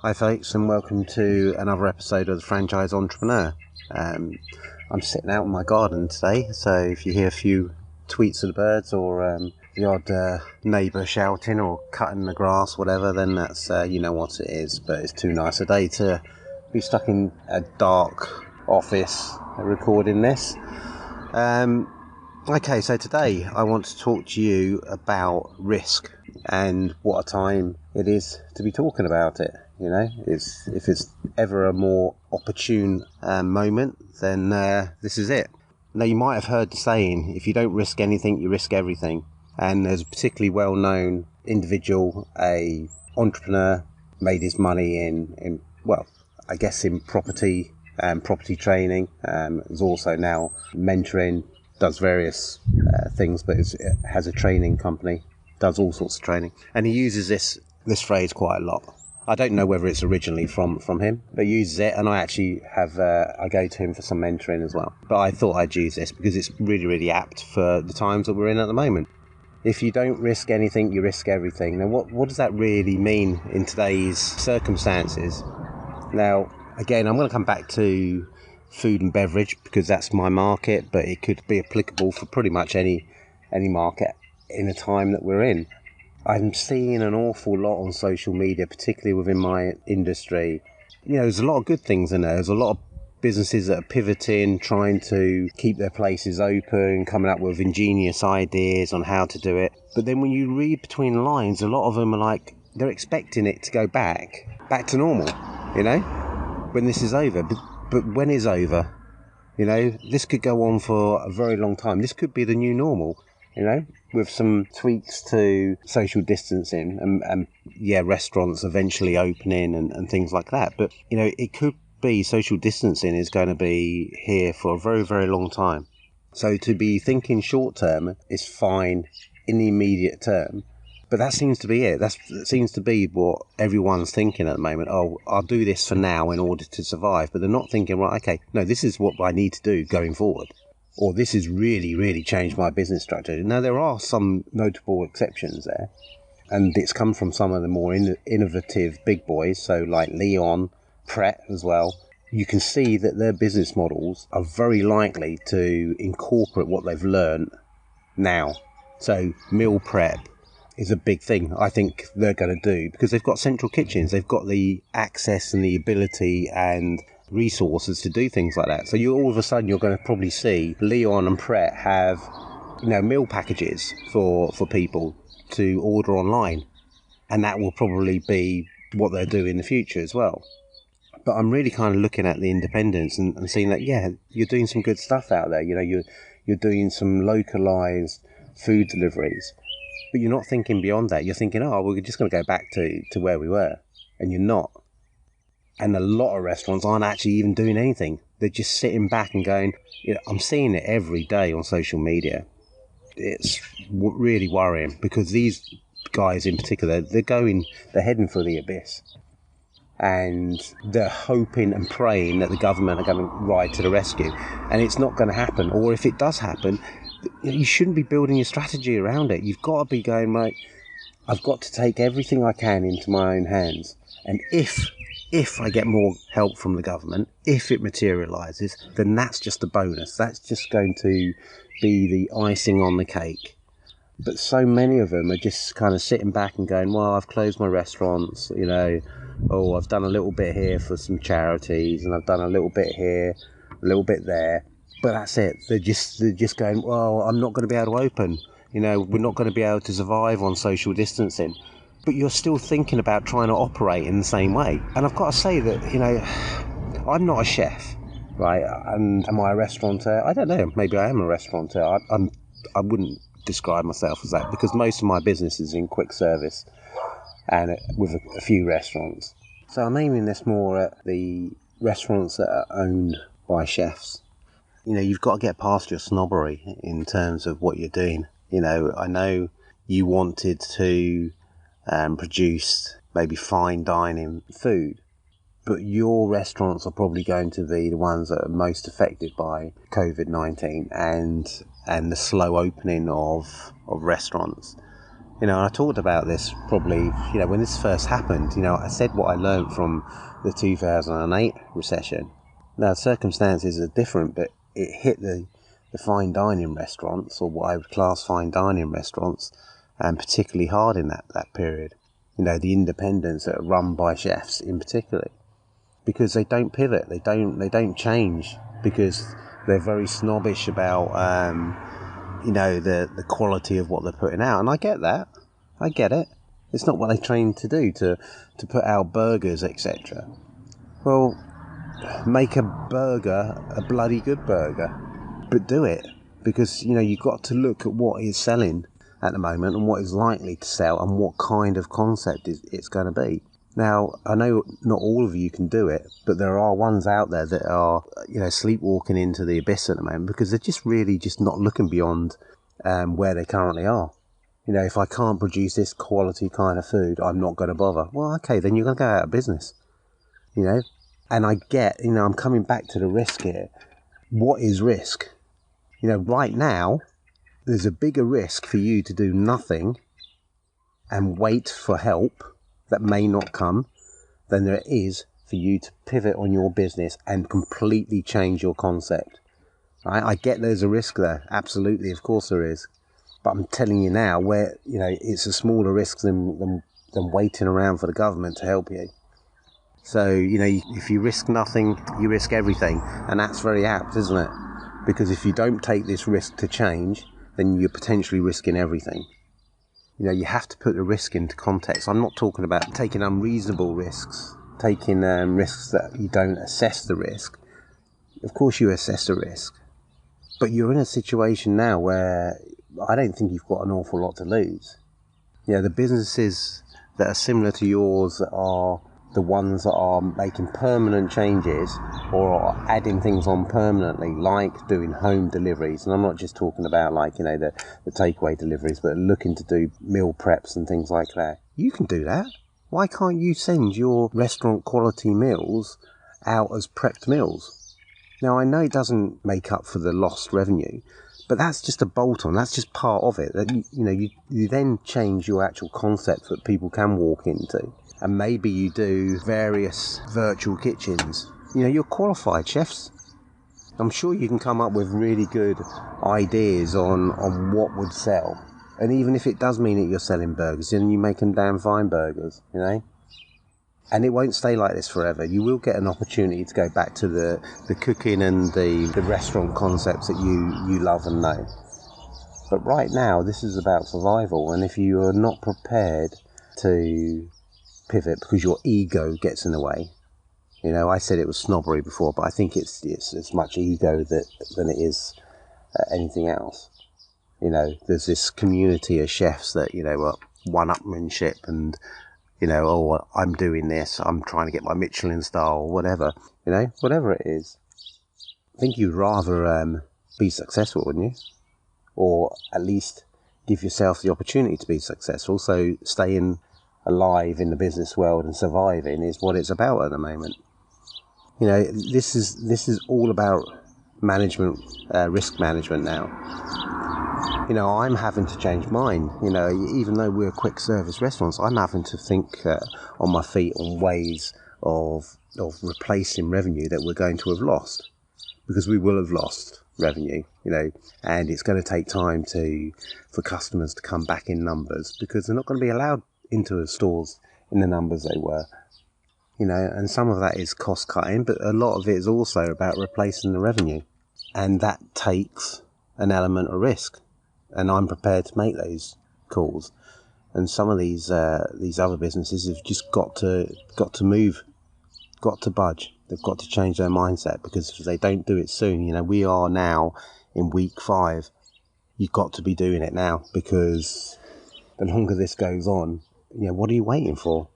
Hi folks, and welcome to another episode of the Franchise Entrepreneur. I'm sitting out in my garden today, so if you hear a few tweets of the birds or the odd neighbour shouting or cutting the grass, whatever, then that's, you know what it is. But it's too nice a day to be stuck in a dark office recording this. Okay, so today I want to talk to you about risk and what a time it is to be talking about it. You know, if it's ever a more opportune moment, then this is it. Now, you might have heard the saying, if you don't risk anything, you risk everything. And there's a particularly well-known individual, a entrepreneur, made his money in property and property training. Is also now mentoring, does various things, but has a training company, does all sorts of training. And he uses this phrase quite a lot. I don't know whether it's originally from him, but he uses it, and I actually have, I go to him for some mentoring as well. But I thought I'd use this because it's really, really apt for the times that we're in at the moment. If you don't risk anything, you risk everything. Now, what does that really mean in today's circumstances? Now, again, I'm going to come back to food and beverage because that's my market, but it could be applicable for pretty much any market in the time that we're in. I'm seeing an awful lot on social media, particularly within my industry. You know, there's a lot of good things in there. There's a lot of businesses that are pivoting, trying to keep their places open, coming up with ingenious ideas on how to do it. But then when you read between the lines, a lot of them are like, they're expecting it to go back to normal, you know, when this is over. But when is over? You know, this could go on for a very long time. This could be the new normal, you know, with some tweaks to social distancing and restaurants eventually opening and things like that. But, you know, it could be social distancing is going to be here for a very, very long time. So to be thinking short term is fine in the immediate term. But that seems to be it. That seems to be what everyone's thinking at the moment. Oh, I'll do this for now in order to survive. But they're not thinking, right, okay, no, this is what I need to do going forward. Or this has really, really changed my business structure. Now, there are some notable exceptions there. And it's come from some of the more innovative big boys. So like Leon, Pret as well. You can see that their business models are very likely to incorporate what they've learned now. So meal prep is a big thing I think they're going to do because they've got central kitchens. They've got the access and the ability and resources to do things like that. So you all of a sudden you're going to probably see Leon and Pret have, you know, meal packages for people to order online, and that will probably be what they'll do in the future as well. But I'm really kind of looking at the independents and seeing that, yeah, you're doing some good stuff out there. You know, you're doing some localized food deliveries, but you're not thinking beyond that. You're thinking, oh, we're just going to go back to where we were, and you're not. And a lot of restaurants aren't actually even doing anything. They're just sitting back and going, you know, I'm seeing it every day on social media. It's really worrying because these guys in particular, they're heading for the abyss. And they're hoping and praying that the government are going to ride to the rescue. And it's not going to happen. Or if it does happen, you shouldn't be building your strategy around it. You've got to be going, right, I've got to take everything I can into my own hands. And if I get more help from the government, if it materialises, then that's just a bonus. That's just going to be the icing on the cake. But so many of them are just kind of sitting back and going, well, I've closed my restaurants, you know, oh, I've done a little bit here for some charities, and I've done a little bit here, a little bit there. But that's it. They're just going, well, I'm not going to be able to open. You know, we're not going to be able to survive on social distancing. But you're still thinking about trying to operate in the same way. And I've got to say that, you know, I'm not a chef, right? And am I a restaurateur? I don't know. Maybe I am a restaurateur. I wouldn't describe myself as that because most of my business is in quick service and with a few restaurants. So I'm aiming this more at the restaurants that are owned by chefs. You know, you've got to get past your snobbery in terms of what you're doing. You know, I know you wanted to produce maybe fine dining food, but your restaurants are probably going to be the ones that are most affected by COVID-19 and the slow opening of restaurants. And I talked about this probably, when this first happened, I said what I learned from the 2008 recession. Now, circumstances are different, but it hit the fine dining restaurants, or what I would class fine dining restaurants, and particularly hard in that period. The independents that are run by chefs in particular, because they don't pivot, they don't change, because they're very snobbish about the quality of what they're putting out. And I get that. I get it. It's not what they trained to do, to put out burgers, etc. Well, make a burger a bloody good burger. But do it. Because, you've got to look at what is selling at the moment and what is likely to sell and what kind of concept it's going to be. Now, I know not all of you can do it, but there are ones out there that are, sleepwalking into the abyss at the moment, because they're just really just not looking beyond where they currently are. If I can't produce this quality kind of food, I'm not going to bother. Well, okay, then you're going to go out of business. And I get, I'm coming back to the risk here. What is risk? Right now, there's a bigger risk for you to do nothing and wait for help that may not come than there is for you to pivot on your business and completely change your concept. I get there's a risk there. Absolutely, of course there is. But I'm telling you now, where it's a smaller risk than waiting around for the government to help you. So, if you risk nothing, you risk everything. And that's very apt, isn't it? Because if you don't take this risk to change, then you're potentially risking everything. You have to put the risk into context. I'm not talking about taking unreasonable risks, taking risks that you don't assess the risk. Of course you assess the risk. But you're in a situation now where I don't think you've got an awful lot to lose. The businesses that are similar to yours are the ones that are making permanent changes or are adding things on permanently, like doing home deliveries. And I'm not just talking about the takeaway deliveries, but looking to do meal preps and things like that. You can do that. Why can't you send your restaurant quality meals out as prepped meals? Now, I know it doesn't make up for the lost revenue, but that's just a bolt-on. That's just part of it. That you then change your actual concept that people can walk into. And maybe you do various virtual kitchens. You're qualified chefs. I'm sure you can come up with really good ideas on what would sell. And even if it does mean that you're selling burgers, then you make them damn fine burgers, And it won't stay like this forever. You will get an opportunity to go back to the cooking and the restaurant concepts that you love and know. But right now, this is about survival. And if you are not prepared to pivot because your ego gets in the way. I said it was snobbery before, but I think it's as much ego than it is anything else. There's this community of chefs that, one-upmanship and, I'm doing this, I'm trying to get my Michelin star or whatever, whatever it is. I think you'd rather be successful, wouldn't you? Or at least give yourself the opportunity to be successful. So staying alive in the business world and surviving is what it's about at the moment. This is all about management, risk management now. I'm having to change mine. Even though we're quick service restaurants, I'm having to think on my feet on ways of replacing revenue that we're going to have lost, because we will have lost revenue, and it's going to take time for customers to come back in numbers, because they're not going to be allowed into the stores in the numbers they were, and some of that is cost cutting, but a lot of it is also about replacing the revenue, and that takes an element of risk, and I'm prepared to make those calls. And some of these other businesses have just got to move, got to budge. They've got to change their mindset, because if they don't do it soon, we are now in week 5. You've got to be doing it now, because the longer this goes on, what are you waiting for?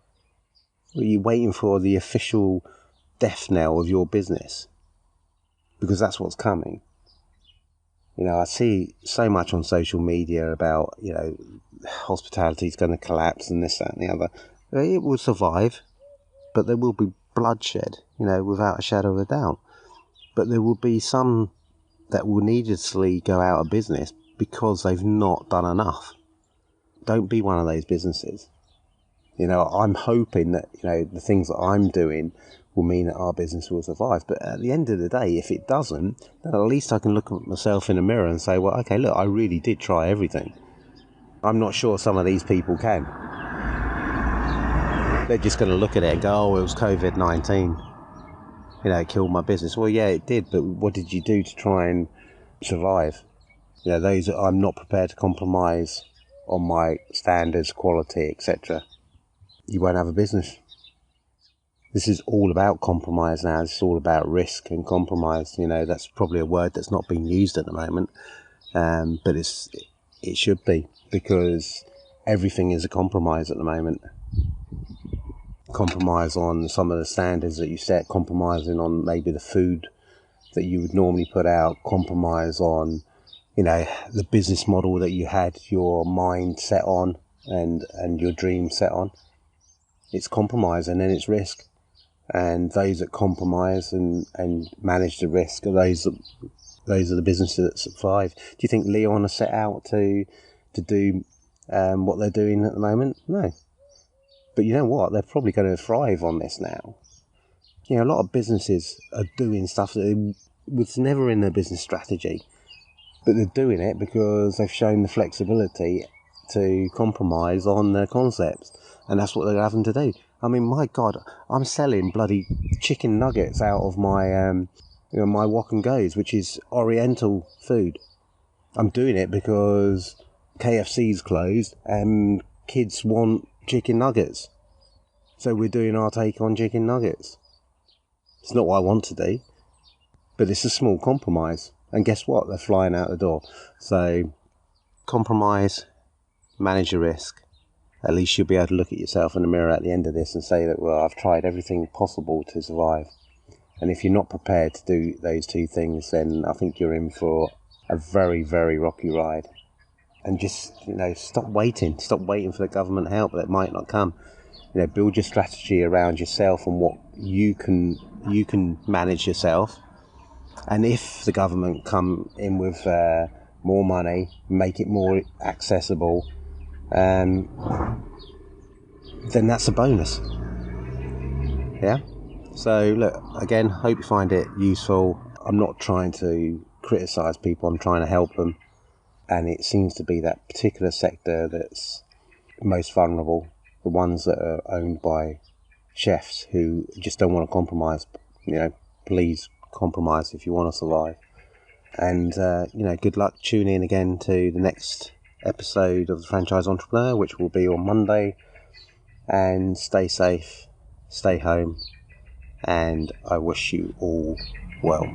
Are you waiting for the official death knell of your business? Because that's what's coming. I see so much on social media about, hospitality is going to collapse and this, that and the other. It will survive, but there will be bloodshed, without a shadow of a doubt. But there will be some that will needlessly go out of business because they've not done enough. don't be one of those businesses. I'm hoping that, the things that I'm doing will mean that our business will survive. But at the end of the day, if it doesn't, then at least I can look at myself in a mirror and say, well, okay, look, I really did try everything. I'm not sure some of these people can. They're just going to look at it and go, oh, it was COVID-19. It killed my business. Well, yeah, it did, but what did you do to try and survive? I'm not prepared to compromise on my standards, quality, etc. You won't have a business. This is all about compromise now. It's all about risk and compromise. That's probably a word that's not being used at the moment, but it should be, because everything is a compromise at the moment. Compromise on some of the standards that you set, compromising on maybe the food that you would normally put out, compromise on, the business model that you had your mind set on and your dream set on. It's compromise, and then it's risk. And those that compromise and manage the risk are those are the businesses that survive. Do you think Leon has set out to do what they're doing at the moment? No. But you know what? They're probably going to thrive on this now. A lot of businesses are doing stuff that was never in their business strategy, but they're doing it because they've shown the flexibility to compromise on their concepts, and that's what they're having to do. I mean, my God, I'm selling bloody chicken nuggets out of my my Wok and Goes, which is Oriental food. I'm doing it because KFC's closed and kids want chicken nuggets, so we're doing our take on chicken nuggets. It's not what I want to do, but it's a small compromise, and guess what? They're flying out the door. So compromise, manage your risk. At least you'll be able to look at yourself in the mirror at the end of this and say that, well, I've tried everything possible to survive. And if you're not prepared to do those two things, then I think you're in for a very, very rocky ride. And just, stop waiting. Stop waiting for the government help that might not come. Build your strategy around yourself and what you can manage yourself. And if the government come in with more money, make it more accessible, then that's a bonus. Yeah. So look, again, hope you find it useful. I'm not trying to criticize people. I'm trying to help them. And it seems to be that particular sector that's most vulnerable, the ones that are owned by chefs who just don't want to compromise. Please compromise if you want to survive. And, good luck. Tune in again to the next episode of The Franchise Entrepreneur, which will be on Monday. And stay safe, stay home, and I wish you all well.